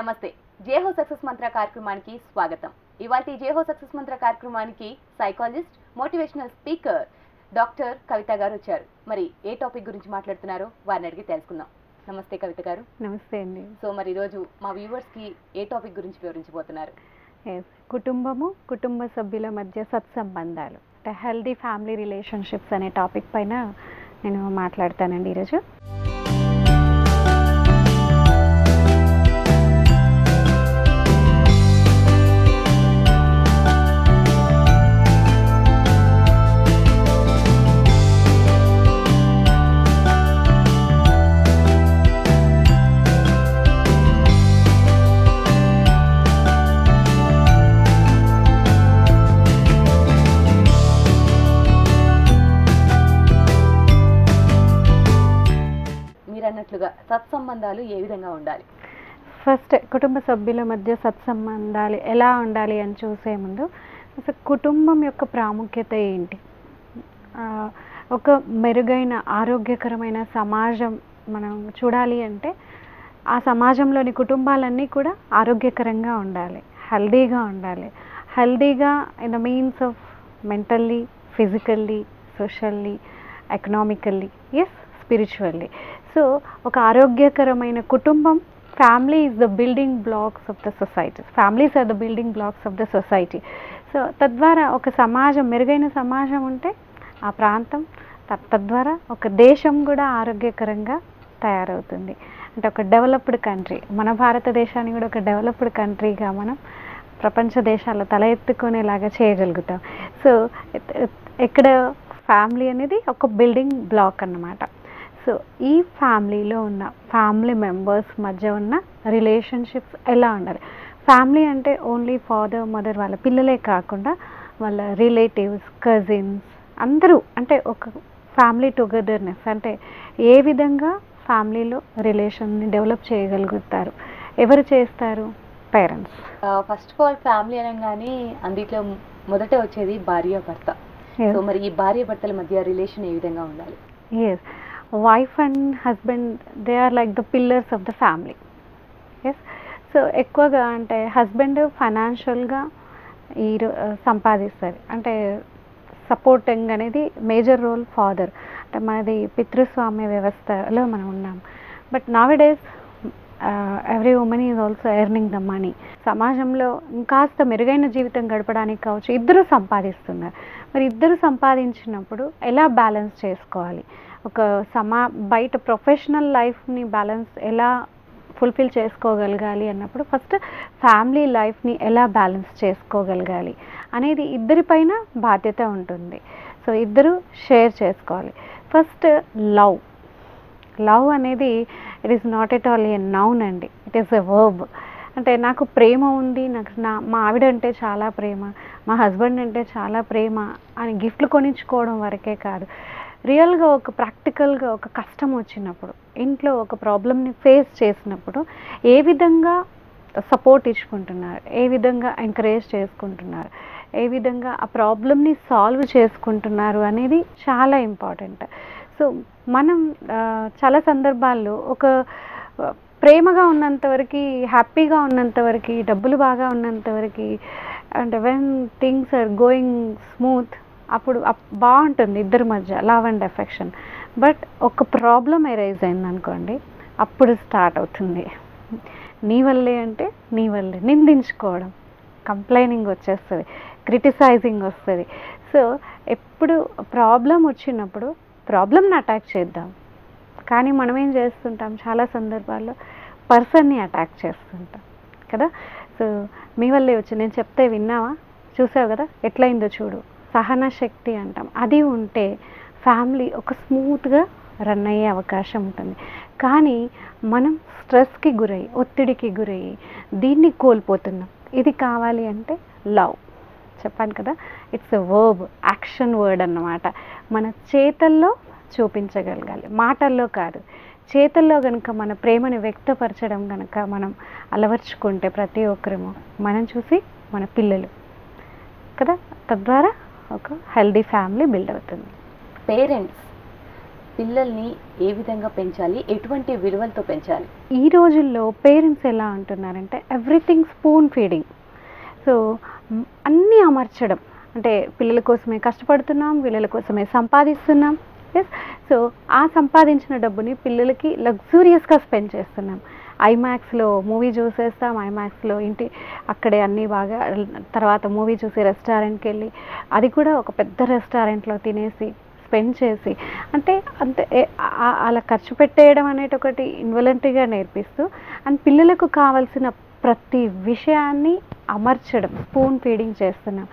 నమస్తే. జేహో సక్సెస్ మంత్ర కార్యక్రమానికి స్వాగతం. ఇవాల్టి జేహో సక్సెస్ మంత్ర కార్యక్రమానికి సైకాలజిస్ట్, మోటివేషనల్ స్పీకర్ డాక్టర్ కవిత గారు వచ్చారు. మరి ఏ టాపిక్ గురించి మాట్లాడుతున్నారో వారిని అడిగి తెలుసుకుందాం. నమస్తే కవిత గారు. నమస్తే అండి. సో మరి ఈరోజు మా వ్యూవర్స్కి ఏ టాపిక్ గురించి వివరించబోతున్నారు? కుటుంబము, కుటుంబ సభ్యుల మధ్య సత్సంబంధాలు, హెల్దీ ఫ్యామిలీ రిలేషన్షిప్స్ అనే టాపిక్ పైన నేను మాట్లాడతానండి ఈరోజు. అన్నట్లుగా సత్సంబంధాలు ఏ విధంగా ఉండాలి? ఫస్ట్ కుటుంబ సభ్యుల మధ్య సత్సంబంధాలు ఎలా ఉండాలి అని చూసే ముందు అసలు కుటుంబం యొక్క ప్రాముఖ్యత ఏంటి, ఒక మెరుగైన ఆరోగ్యకరమైన సమాజం మనం చూడాలి అంటే ఆ సమాజంలోని కుటుంబాలన్నీ కూడా ఆరోగ్యకరంగా ఉండాలి, హెల్దీగా ఉండాలి. హెల్దీగా in the means of mentally, physically, socially, economically, spiritually. So ఒక ఆరోగ్యకరమైన కుటుంబం, family is the building blocks of the society. Families are the building blocks of the society. So తద్వారా ఒక సమాజం, మెరుగైన సమాజం ఉంటే ఆ ప్రాంతం, తద్వారా ఒక దేశం కూడా ఆరోగ్యకరంగా తయారవుతుంది. అంటే ఒక డెవలప్డ్ కంట్రీ, మన భారతదేశాన్ని కూడా ఒక డెవలప్డ్ కంట్రీగా మనం ప్రపంచ దేశాల్లో తల ఎత్తుకునేలాగా చేయగలుగుతాం. సో ఇక్కడ ఫ్యామిలీ అనేది ఒక బిల్డింగ్ బ్లాక్ అన్నమాట. సో ఈ ఫ్యామిలీలో ఉన్న ఫ్యామిలీ మెంబర్స్ మధ్య ఉన్న రిలేషన్షిప్స్ ఎలా ఉండాలి? ఫ్యామిలీ అంటే ఓన్లీ ఫాదర్, మదర్, వాళ్ళ పిల్లలే కాకుండా వాళ్ళ రిలేటివ్స్, కజిన్స్ అందరూ, అంటే ఒక ఫ్యామిలీ టుగెదర్నెస్. అంటే ఏ విధంగా ఫ్యామిలీలో రిలేషన్ని డెవలప్ చేయగలుగుతారు, ఎవరు చేస్తారు? Parents. First of all family అనగానే అందులో మొదట వచ్చేది భార్య భర్త. సో మరి ఈ భార్య భర్తల మధ్య రిలేషన్ ఏ విధంగా ఉండాలి? Wife and husband, they are like the pillars of the family. So ఎక్కువగా అంటే హస్బెండ్ ఫైనాన్షియల్గా సంపాదిస్తారు, అంటే సపోర్టింగ్ అనేది మేజర్ రోల్ ఫాదర్. అంటే మనది పితృస్వామ్య వ్యవస్థలో మనం ఉన్నాం. But నౌడేస్ every women is also earning the money. సమాజంలో ఇంకాస్త మెరుగైన జీవితం గడపడానికి కావచ్చు ఇద్దరు సంపాదిస్తున్నారు. మరి ఇద్దరు సంపాదించినప్పుడు ఎలా బ్యాలెన్స్ చేసుకోవాలి? ఒక బయట ప్రొఫెషనల్ లైఫ్ని బ్యాలెన్స్ ఎలా ఫుల్ఫిల్ చేసుకోగలగాలి అన్నప్పుడు ఫస్ట్ ఫ్యామిలీ లైఫ్ని ఎలా బ్యాలెన్స్ చేసుకోగలగాలి అనేది ఇద్దరిపైన బాధ్యత ఉంటుంది. సో ఇద్దరు షేర్ చేసుకోవాలి. ఫస్ట్ లవ్ అనేది it is not at all a noun అండి, ఇట్ ఈస్ ఎ వర్బ్. అంటే నాకు ప్రేమ ఉంది, మా ఆవిడ అంటే చాలా ప్రేమ, మా హస్బెండ్ అంటే చాలా ప్రేమ అని గిఫ్ట్లు కొనించుకోవడం వరకే కాదు. రియల్గా ఒక ప్రాక్టికల్గా ఒక కష్టం వచ్చినప్పుడు, ఇంట్లో ఒక ప్రాబ్లమ్ని ఫేస్ చేసినప్పుడు ఏ విధంగా సపోర్ట్ ఇచ్చుకుంటున్నారు, ఏ విధంగా ఎంకరేజ్ చేసుకుంటున్నారు, ఏ విధంగా ఆ ప్రాబ్లమ్ని సాల్వ్ చేసుకుంటున్నారు అనేది చాలా ఇంపార్టెంట్. సో మనం చాలా సందర్భాల్లో ఒక ప్రేమగా ఉన్నంతవరకు, హ్యాపీగా ఉన్నంతవరకు, డబ్బులు బాగా ఉన్నంతవరకు, అంటే when things are going smooth అప్పుడు బాగుంటుంది ఇద్దరి మధ్య లవ్ అండ్ ఎఫెక్షన్. బట్ ఒక ప్రాబ్లం ఎరైజ్ అయింది అనుకోండి, అప్పుడు స్టార్ట్ అవుతుంది నీ వల్లే అంటే నీ వల్లే నిందించుకోవడం, కంప్లైనింగ్ వచ్చేస్తుంది, క్రిటిసైజింగ్ వస్తుంది. సో ఎప్పుడు ప్రాబ్లం వచ్చినప్పుడు ప్రాబ్లమ్ని అటాక్ చేద్దాం, కానీ మనం ఏం చేస్తుంటాం చాలా సందర్భాల్లో పర్సన్ని అటాక్ చేస్తుంటాం కదా. సో మీ వల్లే వచ్చి నేను చెప్తే విన్నావా, చూసావు కదా ఎట్లయిందో చూడు, సహన శక్తి అంటాం. అది ఉంటే ఫ్యామిలీ ఒక స్మూత్గా రన్ అయ్యే అవకాశం ఉంటుంది. కానీ మనం స్ట్రెస్కి గురయ్యి, ఒత్తిడికి గురయ్యి దీన్ని కోల్పోతున్నాం. ఇది కావాలి అంటే లవ్, చెప్పాను కదా, it's a verb, action word అన్నమాట. మన చేతల్లో చూపించగలగాలి, మాటల్లో కాదు. చేతల్లో కనుక మన ప్రేమని వ్యక్తపరచడం కనుక మనం అలవర్చుకుంటే ప్రతి ఒక్కరేమో మనం చూసి మన పిల్లలు కదా, తద్వారా ఒక హెల్దీ ఫ్యామిలీ బిల్డ్ అవుతుంది. పేరెంట్స్ పిల్లల్ని ఏ విధంగా పెంచాలి, ఎటువంటి విలువలతో పెంచాలి? ఈ రోజుల్లో పేరెంట్స్ ఎలా అంటున్నారంటే ఎవ్రీథింగ్ స్పూన్ ఫీడింగ్. సో అన్నీ అమర్చడం, అంటే పిల్లల కోసమే కష్టపడుతున్నాం, పిల్లల కోసమే సంపాదిస్తున్నాం. ఎస్, సో ఆ సంపాదించిన డబ్బుని పిల్లలకి లగ్జూరియస్గా స్పెండ్ చేస్తున్నాం. ఐమాక్స్లో మూవీ చూసేస్తాం, ఐమాక్స్లో ఇంటి అక్కడే అన్నీ బాగా, తర్వాత మూవీ చూసి రెస్టారెంట్కి వెళ్ళి, అది కూడా ఒక పెద్ద రెస్టారెంట్లో తినేసి స్పెండ్ చేసి, అంటే అలా ఖర్చు పెట్టేయడం అనేది ఒకటి ఇన్వాలంటరీగా నేర్పిస్తూ, అండ్ పిల్లలకు కావాల్సిన ప్రతి విషయాన్ని అమర్చడం, స్పూన్ ఫీడింగ్ చేస్తున్నాం.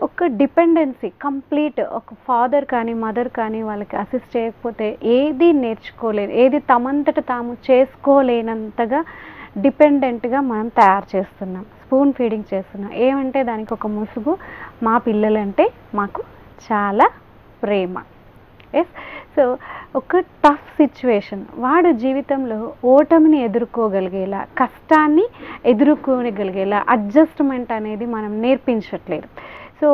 ఒక డిపెండెన్సీ కంప్లీట్, ఒక ఫాదర్ కానీ మదర్ కానీ వాళ్ళకి అసిస్ట్ చేయకపోతే ఏది నేర్చుకోలేదు, ఏది తమంతట తాము చేసుకోలేనంతగా డిపెండెంట్గా మనం తయారు చేస్తున్నాం, స్పూన్ ఫీడింగ్ చేస్తున్నాం. ఏమంటే దానికి ఒక ముసుగు, మా పిల్లలంటే మాకు చాలా ప్రేమ. ఎస్, సో ఒక టఫ్ సిచ్యువేషన్, వాడు జీవితంలో ఓటమిని ఎదుర్కోగలిగేలా, కష్టాన్ని ఎదుర్కోగలిగేలా అడ్జస్ట్మెంట్ అనేది మనం నేర్పించట్లేదు. సో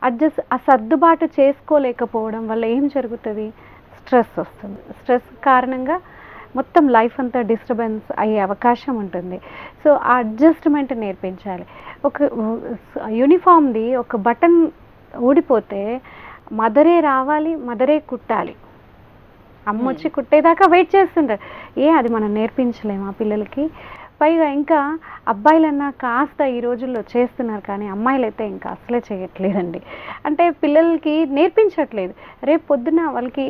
ఆ సర్దుబాటు చేసుకోలేకపోవడం వల్ల ఏం జరుగుతుంది, స్ట్రెస్ వస్తుంది. స్ట్రెస్ కారణంగా మొత్తం లైఫ్ అంతా డిస్టర్బెన్స్ అయ్యే అవకాశం ఉంటుంది. సో ఆ అడ్జస్ట్మెంట్ నేర్పించాలి. ఒక యూనిఫామ్ది ఒక బటన్ ఊడిపోతే మదరే రావాలి, మదరే కుట్టాలి. అమ్మ వచ్చి కుట్టేదాకా వెయిట్ చేస్తుంటారు. అది మనం నేర్పించలేము ఆ పిల్లలకి. పైగా ఇంకా అబ్బాయిలన్నా కాస్త ఈ రోజుల్లో చేస్తున్నారు, కానీ అమ్మాయిలు అయితే ఇంకా అసలే చేయట్లేదండి. అంటే పిల్లలకి నేర్పించట్లేదు. రేపు పొద్దున వాళ్ళకి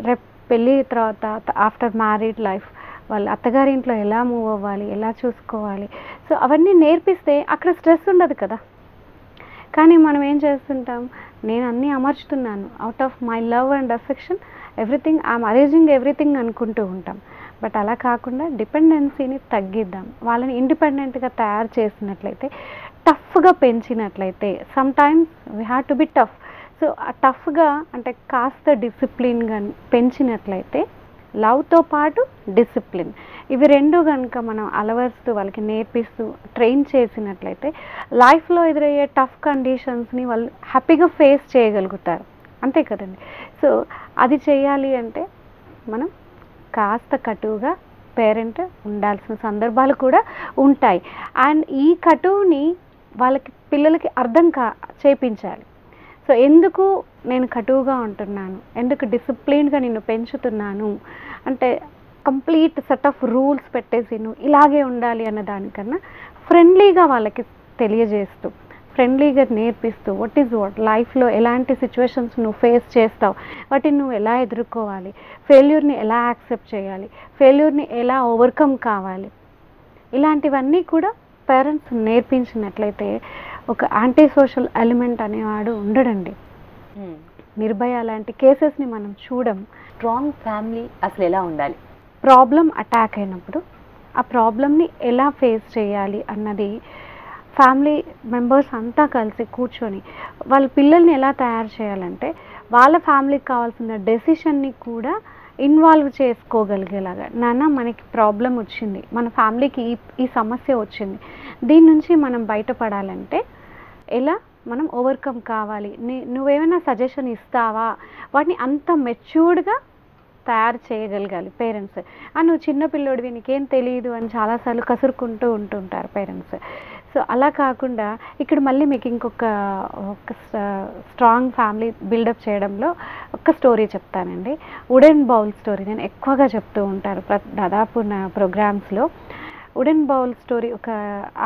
రేపు పెళ్ళి తర్వాత ఆఫ్టర్ మ్యారీడ్ లైఫ్ వాళ్ళ అత్తగారింట్లో ఎలా మూవ్ అవ్వాలి, ఎలా చూసుకోవాలి, సో అవన్నీ నేర్పిస్తే అక్కడ స్ట్రెస్ ఉండదు కదా. కానీ మనం ఏం చేస్తుంటాం, నేను అన్నీ అమర్చుతున్నాను, out of my love and affection everything I'm arranging everything అనుకుంటూ ఉంటాం. బట్ అలా కాకుండా డిపెండెన్సీని తగ్గిద్దాం. వాళ్ళని ఇండిపెండెంట్గా తయారు చేసినట్లయితే, టఫ్గా పెంచినట్లయితే, some times we have to be tough. So ఆ టఫ్గా అంటే కాస్త డిసిప్లిన్గా పెంచినట్లయితే, లవ్తో పాటు డిసిప్లిన్, ఇవి రెండు కనుక మనం అలవరుస్తూ వాళ్ళకి నేర్పిస్తూ ట్రైన్ చేసినట్లయితే లైఫ్లో ఎదురయ్యే టఫ్ కండిషన్స్ని వాళ్ళు హ్యాపీగా ఫేస్ చేయగలుగుతారు. అంతే కదండి. సో అది చేయాలి అంటే మనం కాస్త కటువుగా పేరెంట్ ఉండాల్సిన సందర్భాలు కూడా ఉంటాయి. అండ్ ఈ కటువుని వాళ్ళకి పిల్లలకి అర్థం చేయించాలి. సో ఎందుకు నేను కటువుగా ఉంటున్నాను, ఎందుకు డిసిప్లిన్గా నిన్ను పెంచుతున్నాను అంటే కంప్లీట్ సెట్ ఆఫ్ రూల్స్ పెట్టేసి నువ్వు ఇలాగే ఉండాలి అన్న దానికన్నా ఫ్రెండ్లీగా వాళ్ళకి తెలియజేస్తూ, ఫ్రెండ్లీగా నేర్పిస్తూ, వాట్ ఈజ్ వాట్, లైఫ్లో ఎలాంటి సిచ్యువేషన్స్ నువ్వు ఫేస్ చేస్తావు, వాటిని నువ్వు ఎలా ఎదుర్కోవాలి, ఫెయిల్యూర్ని ఎలా యాక్సెప్ట్ చేయాలి, ఫెయిల్యూర్ని ఎలా ఓవర్కమ్ కావాలి, ఇలాంటివన్నీ కూడా పేరెంట్స్ నేర్పించినట్లయితే ఒక యాంటీ సోషల్ ఎలిమెంట్ అనేవాడు ఉండడండి. నిర్భయ లాంటి కేసెస్ని మనం చూడం. స్ట్రాంగ్ ఫ్యామిలీ అసలు ఎలా ఉండాలి, ప్రాబ్లం అటాక్ అయినప్పుడు ఆ ప్రాబ్లమ్ని ఎలా ఫేస్ చేయాలి అన్నది ఫ్యామిలీ మెంబర్స్ అంతా కలిసి కూర్చొని వాళ్ళ పిల్లల్ని ఎలా తయారు చేయాలంటే వాళ్ళ ఫ్యామిలీకి కావాల్సిన డెసిషన్ని కూడా ఇన్వాల్వ్ చేసుకోగలిగేలాగా, నాన్న మనకి ప్రాబ్లం వచ్చింది, మన ఫ్యామిలీకి ఈ సమస్య వచ్చింది, దీని నుంచి మనం బయటపడాలంటే ఎలా మనం ఓవర్కమ్ కావాలి, నువ్వేమైనా సజెషన్ ఇస్తావా, వాటిని అంత మెచ్యూర్డ్గా తయారు చేయగలగాలి పేరెంట్స్. నువ్వు చిన్నపిల్లోడివి నీకేం తెలియదు అని చాలాసార్లు కసురుకుంటూ ఉంటుంటారు పేరెంట్స్. సో అలా కాకుండా ఇక్కడ మళ్ళీ మీకు ఇంకొక స్ట్రాంగ్ ఫ్యామిలీ బిల్డప్ చేయడంలో ఒక స్టోరీ చెప్తానండి. వుడెన్ బౌల్ స్టోరీ నేను ఎక్కువగా చెప్తూ ఉంటారు దాదాపు నా ప్రోగ్రామ్స్లో. వుడెన్ బౌల్ స్టోరీ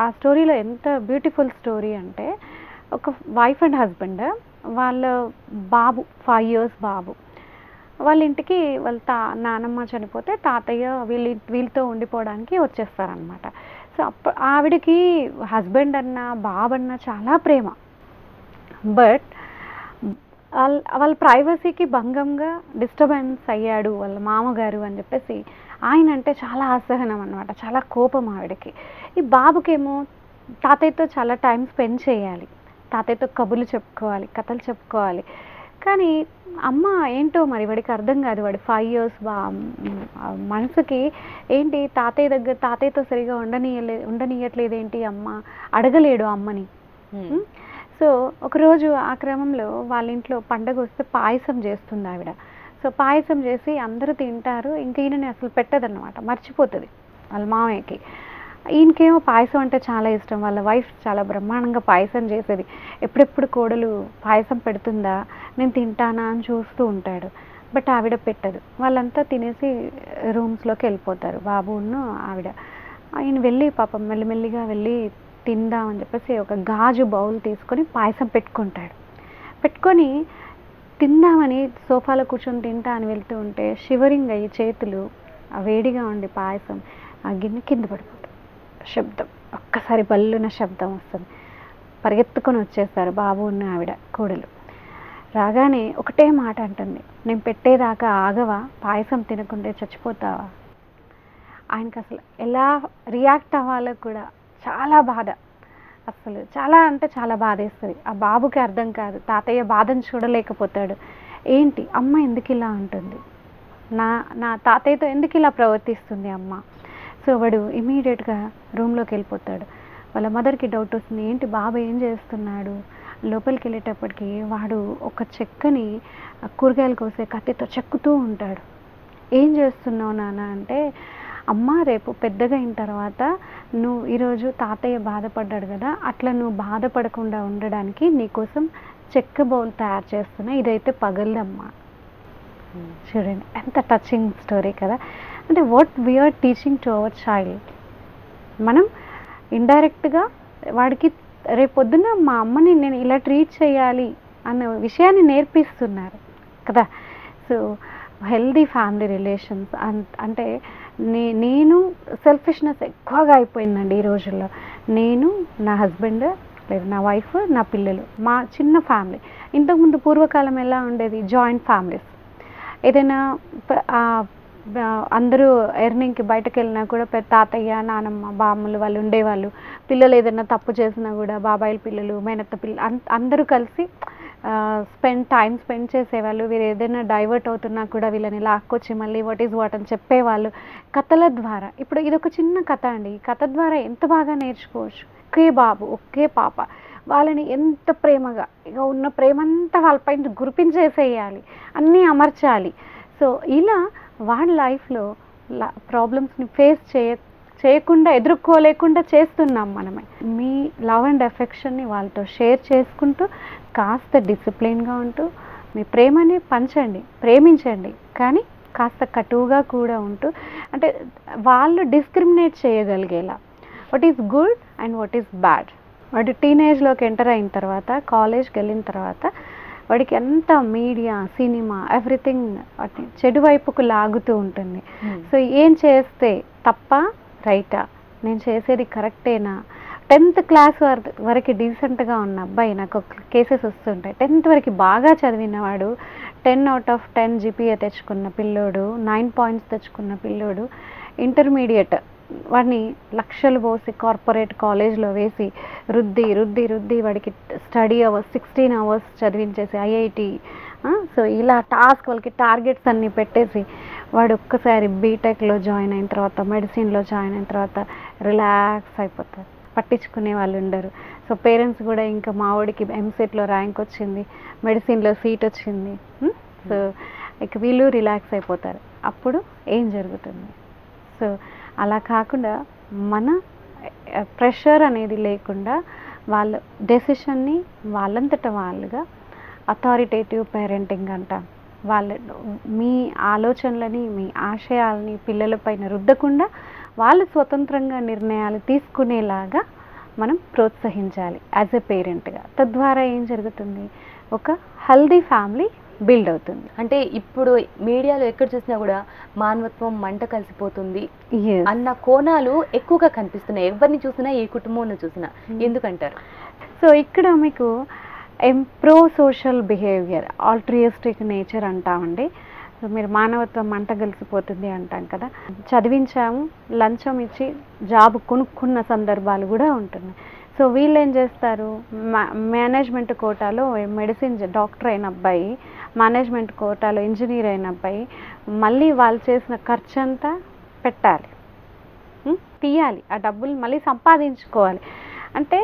ఆ స్టోరీలో ఎంత బ్యూటిఫుల్ స్టోరీ అంటే, ఒక వైఫ్ అండ్ హస్బెండ్, వాళ్ళ బాబు 5 years బాబు, వాళ్ళ ఇంటికి వాళ్ళ నానమ్మ చనిపోతే తాతయ్య వీళ్ళతో ఉండిపోవడానికి వచ్చేస్తారనమాట. సో ఆవిడకి హస్బెండ్ అన్న బాబన్నా చాలా ప్రేమ. బట్ వాళ్ళ ప్రైవసీకి భంగంగా డిస్టర్బెన్స్ అయ్యాడు వాళ్ళ మామగారు అని చెప్పేసి ఆయన అంటే చాలా అసహనం అనమాట, చాలా కోపం ఆవిడకి. ఈ బాబుకేమో తాతయ్యతో చాలా టైం స్పెండ్ చేయాలి, తాతయ్యతో కబుర్లు చెప్పుకోవాలి, కథలు చెప్పుకోవాలి. కానీ అమ్మ ఏంటో మరి వాడికి అర్థం కాదు, వాడి 5 years మనసుకి ఏంటి తాతయ్యతో సరిగా ఉండనీయట్లేదు ఏంటి అమ్మ, అడగలేడు అమ్మని. సో ఒకరోజు ఆ క్రమంలో వాళ్ళ ఇంట్లో పండగ వస్తే పాయసం చేస్తుంది ఆవిడ. సో సో పాయసం చేసి అందరూ తింటారు, ఇంకా ఈయనని అసలు పెట్టదన్నమాట, మర్చిపోతుంది వాళ్ళ మామయ్యకి. ఈయనకేమో పాయసం అంటే చాలా ఇష్టం, వాళ్ళ వైఫ్ చాలా బ్రహ్మాండంగా పాయసం చేసేది, ఎప్పుడెప్పుడు కోడలు పాయసం పెడుతుందా నేను తింటానా అని చూస్తూ ఉంటాడు. బట్ ఆవిడ పెట్టదు. వాళ్ళంతా తినేసి రూమ్స్లోకి వెళ్ళిపోతారు, బాబును ఆవిడ. ఆయన వెళ్ళి పాపం మెల్లిమెల్లిగా వెళ్ళి తిందామని చెప్పేసి ఒక గాజు బౌల్ తీసుకొని పాయసం పెట్టుకొని తిందామని సోఫాలో కూర్చొని తింటా అని వెళ్తూ ఉంటే షివరింగ్ అయ్యి చేతులు వేడిగా ఉండి పాయసం ఆ గిన్నె కింద పడిపోతుంది. శబ్దం, ఒక్కసారి బల్లున శబ్దం వస్తుంది. పరిగెత్తుకొని వచ్చేస్తారు బాబు ఉన్న ఆవిడ కోడలు. రాగానే ఒకటే మాట అంటుంది, నేను పెట్టేదాకా ఆగవా, పాయసం తినకుంటే చచ్చిపోతావా. ఆయనకి అసలు ఎలా రియాక్ట్ అవ్వాలో కూడా చాలా బాధ, అసలు చాలా అంటే చాలా బాధేస్తుంది. ఆ బాబుకి అర్థం కాదు, తాతయ్య బాధను చూడలేకపోతాడు. ఏంటి అమ్మ ఎందుకు ఇలా ఉంటుంది, నా తాతయ్యతో ఎందుకు ఇలా ప్రవర్తిస్తుంది అమ్మ. సో వాడు ఇమీడియట్గా రూమ్లోకి వెళ్ళిపోతాడు. వాళ్ళ మదర్కి డౌట్ వస్తుంది, ఏంటి బాబు ఏం చేస్తున్నాడు. లోపలికి వెళ్ళేటప్పటికి వాడు ఒక చెక్కని కూరగాయలు కోసే కత్తితో చెక్కుతూ ఉంటాడు. ఏం చేస్తున్నావు నాన్న అంటే, అమ్మ రేపు పెద్దగా అయిన తర్వాత నువ్వు ఈరోజు తాతయ్య బాధపడ్డాడు కదా, అట్లా నువ్వు బాధపడకుండా ఉండడానికి నీకోసం చెక్క బౌల్ తయారు చేస్తున్నా, ఇదైతే పగలదమ్మా. చూడండి ఎంత టచింగ్ స్టోరీ కదా. అంటే what we are teaching to our child. మనం ఇండైరెక్ట్గా వాడికి రేపొద్దున మా అమ్మని నేను ఇలా ట్రీట్ చేయాలి అన్న విషయాన్ని నేర్పిస్తున్నారు కదా. సో హెల్దీ ఫ్యామిలీ రిలేషన్స్ అంటే నేను సెల్ఫిష్నెస్ ఎక్కువగా అయిపోయిందండి ఈ రోజుల్లో. నేను, నా హస్బెండ్ లేదు నా వైఫ్, నా పిల్లలు, మా చిన్న ఫ్యామిలీ. ఇంతకుముందు పూర్వకాలం ఎలా ఉండేది, జాయింట్ ఫ్యామిలీస్. ఏదైనా అందరూ ఎర్నింగ్కి బయటకు వెళ్ళినా కూడా తాతయ్య, నానమ్మ, బామ్మలు వాళ్ళు ఉండేవాళ్ళు. పిల్లలు ఏదైనా తప్పు చేసినా కూడా బాబాయిల పిల్లలు, మేనత్త పిల్లలు అందరూ కలిసి టైం స్పెండ్ చేసేవాళ్ళు. వీరు ఏదైనా డైవర్ట్ అవుతున్నా కూడా వీళ్ళని లాక్కొచ్చి మళ్ళీ వాట్ ఈజ్ వాట్ అని చెప్పేవాళ్ళు కథల ద్వారా. ఇప్పుడు ఇదొక చిన్న కథ అండి, ఈ కథ ద్వారా ఎంత బాగా నేర్చుకోవచ్చు. ఒకే బాబు, ఒకే పాప, వాళ్ళని ఎంత ప్రేమగా, ఇక ఉన్న ప్రేమంతా వాళ్ళపైన గురిపించేసేయాలి, అన్నీ అమర్చాలి. సో ఇలా వాళ్ళ లైఫ్లో ప్రాబ్లమ్స్ని ఫేస్ చేయకుండా, ఎదుర్కోలేకుండా చేస్తున్నాం మనమే. మీ లవ్ అండ్ ఎఫెక్షన్ని వాళ్ళతో షేర్ చేసుకుంటూ, కాస్త డిసిప్లిన్గా ఉంటూ మీ ప్రేమని పంచండి, ప్రేమించండి, కానీ కాస్త కటువుగా కూడా ఉంటూ, అంటే వాళ్ళు డిస్క్రిమినేట్ చేయగలిగేలా what is good and what is bad. వాడు టీనేజ్లోకి ఎంటర్ అయిన తర్వాత, కాలేజ్కి వెళ్ళిన తర్వాత వాడికి ఎంత మీడియా, సినిమా, ఎవ్రీథింగ్ వాటిని చెడు వైపుకు లాగుతూ ఉంటుంది. సో ఏం చేస్తే తప్ప రైటా, నేను చేసేది కరెక్టేనా. 10th క్లాస్ వరకు డీసెంట్గా ఉన్న అబ్బాయి, నాకు కేసెస్ వస్తుంటాయి. 10th వరకు బాగా చదివినవాడు, 10/10 జీపీఏ తెచ్చుకున్న పిల్లోడు, 9 పాయింట్స్ తెచ్చుకున్న పిల్లోడు, ఇంటర్మీడియట్ వాడిని లక్షలు పోసి కార్పొరేట్ కాలేజ్లో వేసి రుద్ది వాడికి స్టడీ అవర్స్ 16 అవర్స్ చదివించేసి ఐఐటి. సో ఇలా వాళ్ళకి టార్గెట్స్ అన్నీ పెట్టేసి వాడు ఒక్కసారి బీటెక్లో జాయిన్ అయిన తర్వాత, మెడిసిన్లో జాయిన్ అయిన తర్వాత రిలాక్స్ అయిపోతారు, పట్టించుకునే వాళ్ళు ఉండరు. సో పేరెంట్స్ కూడా ఇంకా మా వాడికి ఎంసెట్లో ర్యాంక్ వచ్చింది, మెడిసిన్లో సీట్ వచ్చింది, సో ఇక వీళ్ళు రిలాక్స్ అయిపోతారు. అప్పుడు ఏం జరుగుతుంది? సో అలా కాకుండా మన ప్రెషర్ అనేది లేకుండా వాళ్ళ డెసిషన్ని వాళ్ళంతట వాళ్ళుగా, అథారిటేటివ్ పేరెంటింగ్ అంటాం, మీ ఆలోచనలని, మీ ఆశయాలని పిల్లలపైన రుద్దకుండా వాళ్ళు స్వతంత్రంగా నిర్ణయాలు తీసుకునేలాగా మనం ప్రోత్సహించాలి యాజ్ ఎ పేరెంట్గా. తద్వారా ఏం జరుగుతుంది, ఒక హెల్దీ ఫ్యామిలీ బిల్డ్ అవుతుంది. అంటే ఇప్పుడు మీడియాలో ఎక్కడ చూసినా కూడా మానవత్వం మంట కలిసిపోతుంది అన్న కోణాలు ఎక్కువగా కనిపిస్తున్నాయి. ఎవరిని చూసినా, ఏ కుటుంబంలో చూసినా. ఎందుకంటారు? సో ఇక్కడ మీకు ప్రో సోషల్ బిహేవియర్, ఆల్ట్రియిస్టిక్ నేచర్ అంటామండి. సో మీరు మానవత్వం మంట కలిసిపోతుంది అంటాం కదా. చదివించాము, లంచం ఇచ్చి జాబ్ కొనుక్కున్న సందర్భాలు కూడా ఉంటున్నాయి. సో వీళ్ళు ఏం చేస్తారు, మేనేజ్మెంట్ కోటాలో మెడిసిన్ డాక్టర్ అయిన అబ్బాయి, మేనేజ్మెంట్ కోటాలో ఇంజనీర్ అయిన అబ్బాయి, మళ్ళీ వాళ్ళు చేసిన ఖర్చు అంతా పెట్టాలి, తీయాలి, ఆ డబ్బులు మళ్ళీ సంపాదించుకోవాలి. అంటే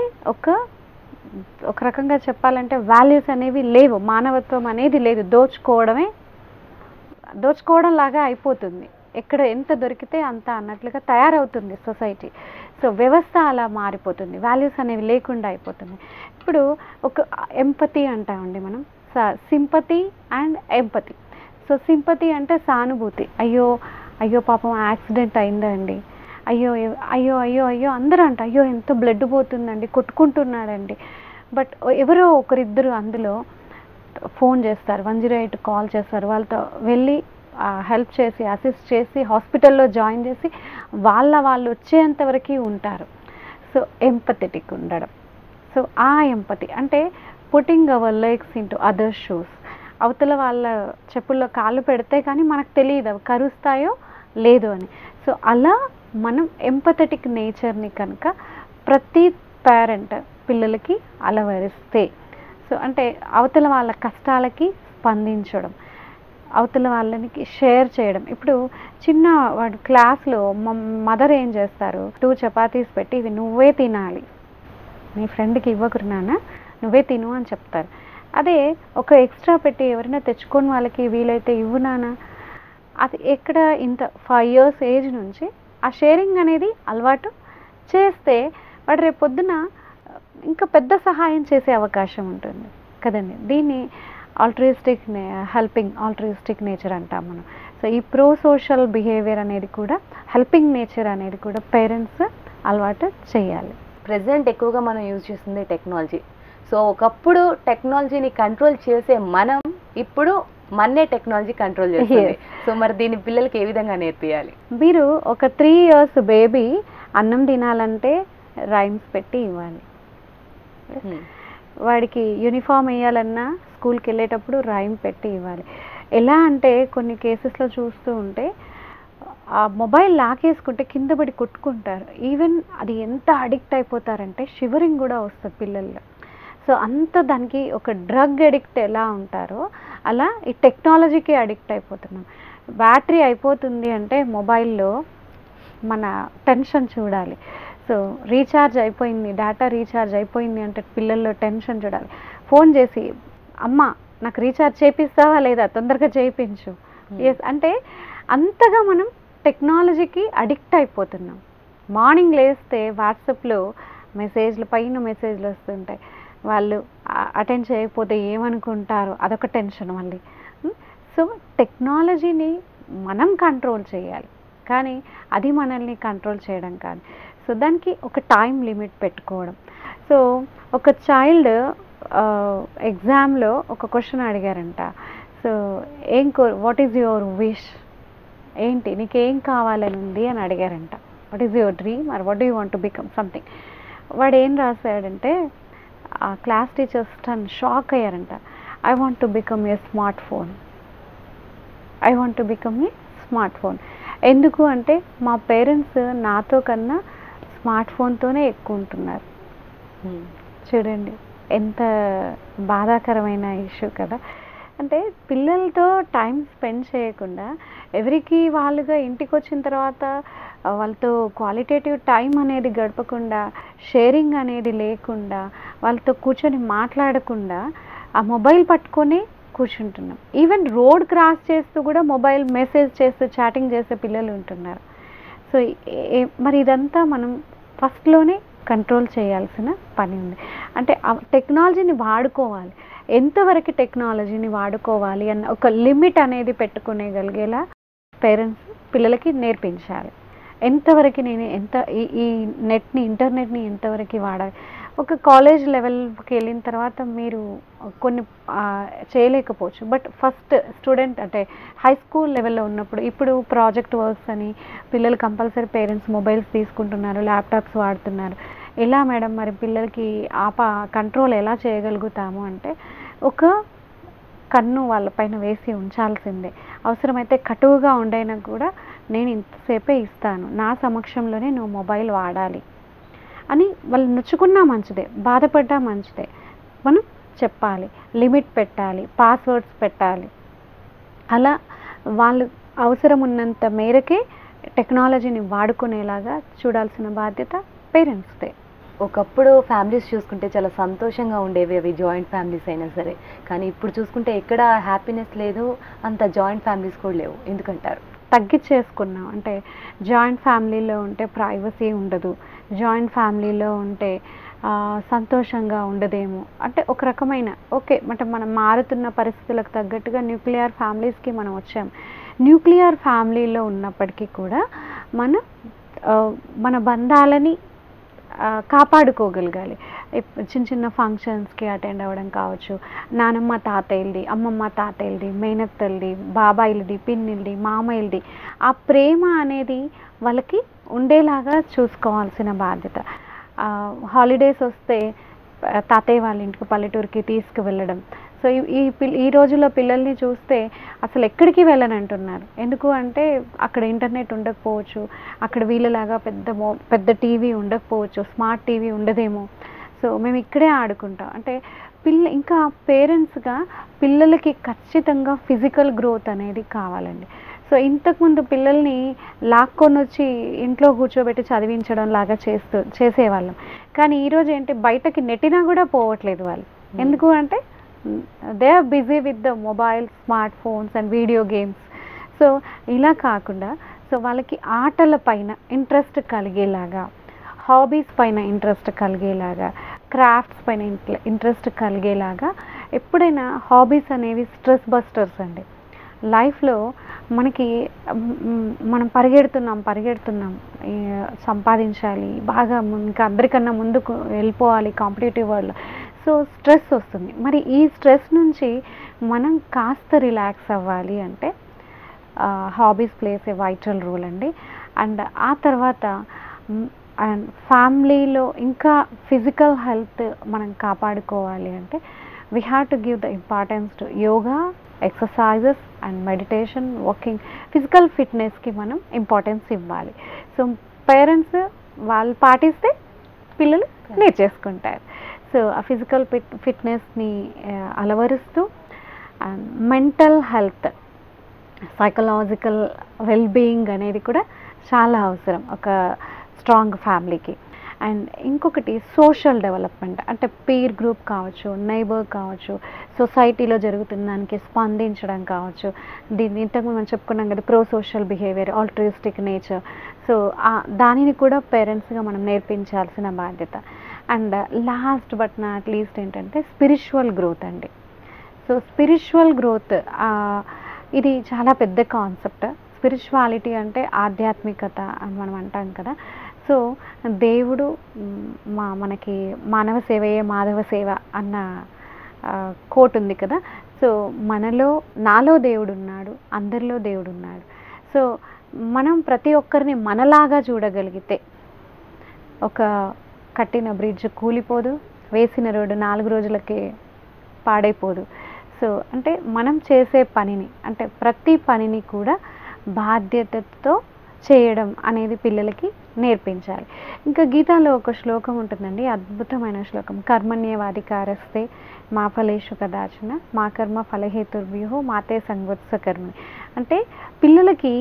ఒక రకంగా చెప్పాలంటే వాల్యూస్ అనేవి లేవు, మానవత్వం అనేది లేదు, దోచుకోవడమే దోచుకోవడం లాగా అయిపోతుంది. ఎక్కడ ఎంత దొరికితే అంత అన్నట్లుగా తయారవుతుంది సొసైటీ. సో వ్యవస్థ అలా మారిపోతుంది, వాల్యూస్ అనేవి లేకుండా అయిపోతుంది. ఇప్పుడు ఒక ఎంపతి అంటామండి మనం, sympathy and empathy. So sympathy అంటే సానుభూతి, అయ్యో అయ్యో పాపం యాక్సిడెంట్ అయిందండి, అయ్యో అయ్యో అయ్యో అయ్యో అందరూ అంట, అయ్యో ఎంత బ్లడ్ పోతుందండి, కొట్టుకుంటున్నాడండి. బట్ ఎవరో ఒకరిద్దరు అందులో ఫోన్ చేస్తారు, 108 కాల్ చేస్తారు, వాళ్ళతో వెళ్ళి హెల్ప్ చేసి అసిస్ట్ చేసి హాస్పిటల్లో జాయిన్ చేసి వాళ్ళు వచ్చేంతవరకు ఉంటారు. సో ఎంపథెటిక్ ఉండడం. సో ఆ ఎంపతి అంటే putting our legs into other shoes. అవతల వాళ్ళ చెప్పుల్లో కాళ్ళు పెడితే కానీ మనకు తెలియదు అవి కరుస్తాయో లేదు అని. సో అలా మనం ఎంపథెటిక్ నేచర్ని కనుక ప్రతి పేరెంట్ పిల్లలకి అలవరిస్తే, సో అంటే అవతల వాళ్ళ కష్టాలకి స్పందించడం, అవతల వాళ్ళకి షేర్ చేయడం. ఇప్పుడు చిన్న వాడు క్లాస్లో మదర్ ఏం చేస్తారు, 2 చపాతీస్ పెట్టి ఇవి నువ్వే తినాలి, నీ ఫ్రెండ్కి ఇవ్వకురు నాన్న, నువ్వే తిను అని చెప్తారు. అదే ఒక ఎక్స్ట్రా పెట్టి ఎవరైనా తెచ్చుకొని వాళ్ళకి వీలైతే ఇవ్వు నాన్న, అది ఎక్కడ ఇంత 5 years ఏజ్ నుంచి ఆ షేరింగ్ అనేది అలవాటు చేస్తే వాడు రేపు పొద్దున ఇంకా పెద్ద సహాయం చేసే అవకాశం ఉంటుంది కదండి. దీన్ని ఆల్ట్రిస్టిక్ ఆల్ట్రిస్టిక్ నేచర్ అంటాం మనం. సో ఈ ప్రో సోషల్ బిహేవియర్ అనేది కూడా, హెల్పింగ్ నేచర్ అనేది కూడా పేరెంట్స్ అలవాటు చేయాలి. ప్రెసెంట్ ఎక్కువగా మనం యూజ్ చేస్తుంది టెక్నాలజీ. సో ఒకప్పుడు టెక్నాలజీని కంట్రోల్ చేసే మనం ఇప్పుడు మన్నే టెక్నాలజీ కంట్రోల్ చేస్తుంది. సో మరి దీన్ని పిల్లలకి ఏ విధంగా నేర్పియాలి? మీరు ఒక 3 years బేబీ అన్నం తినాలంటే రైమ్స్ పెట్టి ఇవ్వాలి. వాడికి యూనిఫామ్ వేయాలన్నా స్కూల్కి వెళ్ళేటప్పుడు రైమ్ పెట్టి ఇవ్వాలి. ఎలా అంటే కొన్ని కేసెస్లో చూస్తూ ఉంటే ఆ మొబైల్ లాకేసుకుంటే కింద పడి కొట్టుకుంటారు. ఈవెన్ అది ఎంత అడిక్ట్ అయిపోతారంటే షివరింగ్ కూడా వస్తుంది పిల్లల్లో. సో అంత దానికి ఒక డ్రగ్ అడిక్ట్ ఎలా ఉంటారో అలా ఈ టెక్నాలజీకి అడిక్ట్ అయిపోతున్నాం. బ్యాటరీ అయిపోతుంది అంటే మొబైల్లో మన టెన్షన్ చూడాలి. సో రీఛార్జ్ అయిపోయింది, డేటా రీఛార్జ్ అయిపోయింది అంటే పిల్లల్లో టెన్షన్ చూడాలి. ఫోన్ చేసి అమ్మ నాకు రీఛార్జ్ చేపిస్తావా లేదా, తొందరగా చేయించు. ఎస్ అంటే అంతగా మనం టెక్నాలజీకి అడిక్ట్ అయిపోతున్నాం. మార్నింగ్ లేస్తే వాట్సాప్లో మెసేజ్లు పైన మెసేజ్లు వస్తుంటాయి, వాళ్ళు అటెండ్ చేయకపోతే ఏమనుకుంటారో అదొక టెన్షన్ మళ్ళీ. సో టెక్నాలజీని మనం కంట్రోల్ చేయాలి, కానీ అది మనల్ని కంట్రోల్ చేయడం కాదు. సో దానికి ఒక టైం లిమిట్ పెట్టుకోవడం. సో ఒక చైల్డ్ ఎగ్జామ్లో ఒక క్వశ్చన్ అడిగారంట. So what is your wish, ఏంటి నీకేం కావాలని ఉంది అని అడిగారంట. What is your dream or what do you want to become something. వాడు ఏం రాశాడంటే ఆ క్లాస్ టీచర్స్ షాక్ అయ్యారంట. I want to become a smart phone, I want to become a smart phone. ఎందుకు అంటే మా పేరెంట్స్ నాతో కన్నా స్మార్ట్ ఫోన్తోనే ఎక్కువ ఉంటున్నారు. చూడండి ఎంత బాధాకరమైన ఇష్యూ కదా. అంటే పిల్లలతో టైం స్పెండ్ చేయకుండా ఎవరికి వాళ్ళుగా ఇంటికి వచ్చిన తర్వాత వాళ్ళతో క్వాలిటేటివ్ టైం అనేది గడపకుండా, షేరింగ్ అనేది లేకుండా, వాళ్ళతో కూర్చొని మాట్లాడకుండా ఆ మొబైల్ పట్టుకొని కూర్చుంటున్నాం. ఈవెన్ రోడ్ క్రాస్ చేస్తూ కూడా మొబైల్ మెసేజ్ చేస్తూ చాటింగ్ చేసే పిల్లలు ఉంటున్నారు. సో మరి ఇదంతా మనం ఫస్ట్లోనే కంట్రోల్ చేయాల్సిన పని ఉంది. అంటే టెక్నాలజీని వాడుకోవాలి, ఎంతవరకు టెక్నాలజీని వాడుకోవాలి అన్న ఒక లిమిట్ అనేది పెట్టుకునేగలిగేలా పేరెంట్స్ పిల్లలకి నేర్పించాలి. ఎంతవరకు నేను ఈ నెట్ని, ఇంటర్నెట్ని ఎంతవరకు వాడాలి. ఒక కాలేజ్ లెవెల్కి వెళ్ళిన తర్వాత మీరు కొన్ని చేయలేకపోవచ్చు, బట్ ఫస్ట్ స్టూడెంట్ అంటే హై స్కూల్ లెవెల్లో ఉన్నప్పుడు, ఇప్పుడు ప్రాజెక్ట్ వర్క్స్ అని పిల్లలు కంపల్సరీ పేరెంట్స్ మొబైల్స్ తీసుకుంటున్నారు, ల్యాప్టాప్స్ వాడుతున్నారు. ఎలా మేడం మరి పిల్లలకి కంట్రోల్ ఎలా చేయగలుగుతాము అంటే, ఒక కన్ను వాళ్ళపైన వేసి ఉంచాల్సిందే. అవసరమైతే కటువుగా ఉండైనా కూడా నేను ఇంతసేపే ఇస్తాను, నా సమక్షంలోనే నువ్వు మొబైల్ వాడాలి అని వాళ్ళు నొచ్చుకున్నా మంచిదే, బాధపడ్డా మంచిదే, మనం చెప్పాలి, లిమిట్ పెట్టాలి, పాస్వర్డ్స్ పెట్టాలి. అలా వాళ్ళు అవసరం ఉన్నంత మేరకే టెక్నాలజీని వాడుకునేలాగా చూడాల్సిన బాధ్యత పేరెంట్స్దే. ఒకప్పుడు ఫ్యామిలీస్ చూసుకుంటే చాలా సంతోషంగా ఉండేవి, అవి జాయింట్ ఫ్యామిలీస్ అయినా సరే. కానీ ఇప్పుడు చూసుకుంటే ఎక్కడ హ్యాపీనెస్ లేదు, అంత జాయింట్ ఫ్యామిలీస్ కూడా లేవు. ఎందుకంటారు? తగ్గించేసుకున్నాం. అంటే జాయింట్ ఫ్యామిలీలో ఉంటే ప్రైవసీ ఉండదు, జాయింట్ ఫ్యామిలీలో ఉంటే సంతోషంగా ఉండదేమో, అంటే ఒక రకమైన ఓకే, అంటే మనం మారుతున్న పరిస్థితులకు తగ్గట్టుగా న్యూక్లియర్ ఫ్యామిలీస్కి మనం వచ్చాం. న్యూక్లియర్ ఫ్యామిలీలో ఉన్నప్పటికీ కూడా మన బంధాలని కాపాడుకోగలగాలి. చిన్న చిన్న ఫంక్షన్స్కి అటెండ్ అవ్వడం కావచ్చు, నానమ్మ తాతయ్యలది, అమ్మమ్మ తాతయ్యలది, మేనత్తలది, బాబాయిలది, పిన్నిలది, మామయ్యలది, ఆ ప్రేమ అనేది వాళ్ళకి ఉండేలాగా చూసుకోవాల్సిన బాధ్యత. హాలిడేస్ వస్తే తాతయ్య వాళ్ళ ఇంటికి పల్లెటూరుకి తీసుకువెళ్ళడం. సో ఈ రోజుల్లో పిల్లల్ని చూస్తే అసలు ఎక్కడికి వెళ్ళనంటున్నారు. ఎందుకు అంటే అక్కడ ఇంటర్నెట్ ఉండకపోవచ్చు, అక్కడ వీళ్ళలాగా పెద్ద టీవీ ఉండకపోవచ్చు, స్మార్ట్ టీవీ ఉండదేమో, సో మేము ఇక్కడే ఆడుకుంటాం. అంటే ఇంకా పేరెంట్స్గా పిల్లలకి ఖచ్చితంగా ఫిజికల్ గ్రోత్ అనేది కావాలండి. సో ఇంతకుముందు పిల్లల్ని లాక్కొని వచ్చి ఇంట్లో కూర్చోబెట్టి చదివించడం లాగా చేసేవాళ్ళం. కానీ ఈరోజు ఏంటి, బయటకి నెట్టినా కూడా పోవట్లేదు వాళ్ళు. ఎందుకు అంటే they are busy with the mobile, smart phones and video games. So ఇలా కాకుండా సో వాళ్ళకి ఆటల పైన ఇంట్రెస్ట్ కలిగేలాగా, హాబీస్ పైన ఇంట్రెస్ట్ కలిగేలాగా, క్రాఫ్ట్స్ పైన ఇంట్రెస్ట్ కలిగేలాగా. ఎప్పుడైనా హాబీస్ అనేవి స్ట్రెస్ బస్టర్స్ అండి. లైఫ్లో మనకి మనం పరిగెడుతున్నాం సంపాదించాలి, బాగా ఇంకా అందరికన్నా ముందుకు వెళ్ళిపోవాలి కాంపిటేటివ్ వరల్డ్. సో స్ట్రెస్ వస్తుంది. మరి ఈ స్ట్రెస్ నుంచి మనం కాస్త రిలాక్స్ అవ్వాలి అంటే hobbies plays a vital role అండి. అండ్ ఆ తర్వాత అండ్ ఫ్యామిలీలో ఇంకా ఫిజికల్ హెల్త్ మనం కాపాడుకోవాలి అంటే we have to give the importance to yoga, exercises and meditation, walking. Physical ఫిట్నెస్కి మనం ఇంపార్టెన్స్ ఇవ్వాలి. సో పేరెంట్స్ వాళ్ళు పాటిస్తే పిల్లలు నేర్చేసుకుంటారు. సో ఆ ఫిజికల్ ఫిట్నెస్ని అలవరుస్తూ and mental health, psychological wellbeing అనేది కూడా చాలా అవసరం ఒక స్ట్రాంగ్ ఫ్యామిలీకి. అండ్ ఇంకొకటి సోషల్ డెవలప్మెంట్, అంటే పీర్ గ్రూప్ కావచ్చు, నైబర్ కావచ్చు, సొసైటీలో జరుగుతున్న దానికి స్పందించడం కావచ్చు. దీన్ని ఇంతకుముందు మనం చెప్పుకున్నాం కదా, pro social behaviour, altruistic nature. So దానిని కూడా పేరెంట్స్గా మనం నేర్పించాల్సిన బాధ్యత. And last but not least ఏంటంటే స్పిరిచువల్ గ్రోత్ అండి. సో స్పిరిచువల్ గ్రోత్ ఇది చాలా పెద్ద కాన్సెప్ట్. స్పిరిచువాలిటీ అంటే ఆధ్యాత్మికత అని మనం అంటాం కదా. సో దేవుడు మనకి మానవ సేవయే మాధవ సేవ అన్న కోట్ ఉంది కదా. సో నాలో దేవుడు ఉన్నాడు, అందరిలో దేవుడు ఉన్నాడు. సో మనం ప్రతి ఒక్కరిని మనలాగా చూడగలిగితే ఒక కట్టిన బ్రిడ్జ్ కూలిపోదు, వేసిన రోడ్డు 4 రోజులకే పాడైపోదు. సో అంటే మనం చేసే పనిని, అంటే ప్రతి పనిని కూడా బాధ్యతతో చేయడం అనేది పిల్లలకి నేర్పించాలి. ఇంకా గీతాలో ఒక శ్లోకం ఉంటుందండి, అద్భుతమైన శ్లోకం. కర్మణ్యేవాధికారస్తే మా ఫలేషు కదాచన మా కర్మ ఫలహేతుర్భ్యో మాతే సంవత్స కర్మని. అంటే పిల్లలకి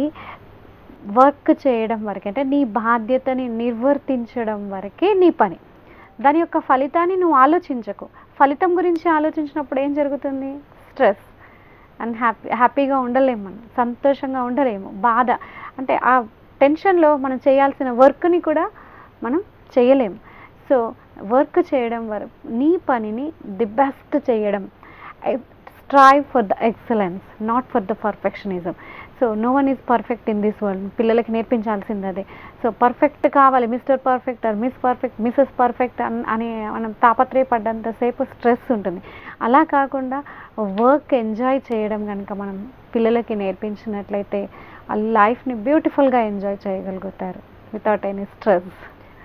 వర్క్ చేయడం వరకే, అంటే నీ బాధ్యతని నిర్వర్తించడం వరకే నీ పని. దాని యొక్క ఫలితాన్ని నువ్వు ఆలోచించకు. ఫలితం గురించి ఆలోచించినప్పుడు ఏం జరుగుతుంది? స్ట్రెస్ అండ్ హ్యాపీగా ఉండలేము, మనం సంతోషంగా ఉండలేము, బాధ. అంటే ఆ టెన్షన్లో మనం చేయాల్సిన వర్క్ని కూడా మనం చేయలేము. సో వర్క్ చేయడం వరకు నీ పనిని ది బెస్ట్ చేయడం, strive for the excellence, not for the perfectionism. So no one is perfect in this world. పిల్లలకి నేర్పించాల్సింది అదే. సో పర్ఫెక్ట్ కావాలి, mister perfect or miss perfect, missus perfect అని మనం తాపత్రయపడ్డంతసేపు స్ట్రెస్ ఉంటుంది. అలా కాకుండా వర్క్ ఎంజాయ్ చేయడం కనుక మనం పిల్లలకి నేర్పించినట్లయితే ఆ లైఫ్ని బ్యూటిఫుల్గా ఎంజాయ్ చేయగలుగుతారు without any stress.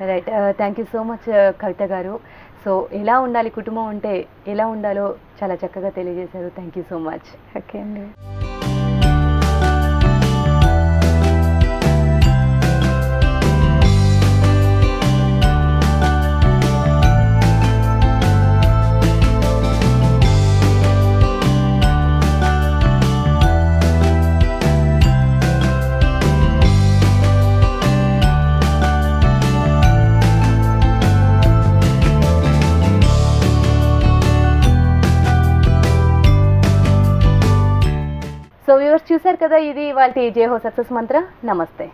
Right. Thank you so much Kavitha గారు. సో ఎలా ఉండాలి, కుటుంబం ఉంటే ఎలా ఉండాలో చాలా చక్కగా తెలియజేశారు. Thank you so much. Okay అండి. సో వ్యూవర్స్ చూశారు కదా, ఇది ఇవాల్టి జేహో సక్సెస్ మంత్ర. నమస్తే.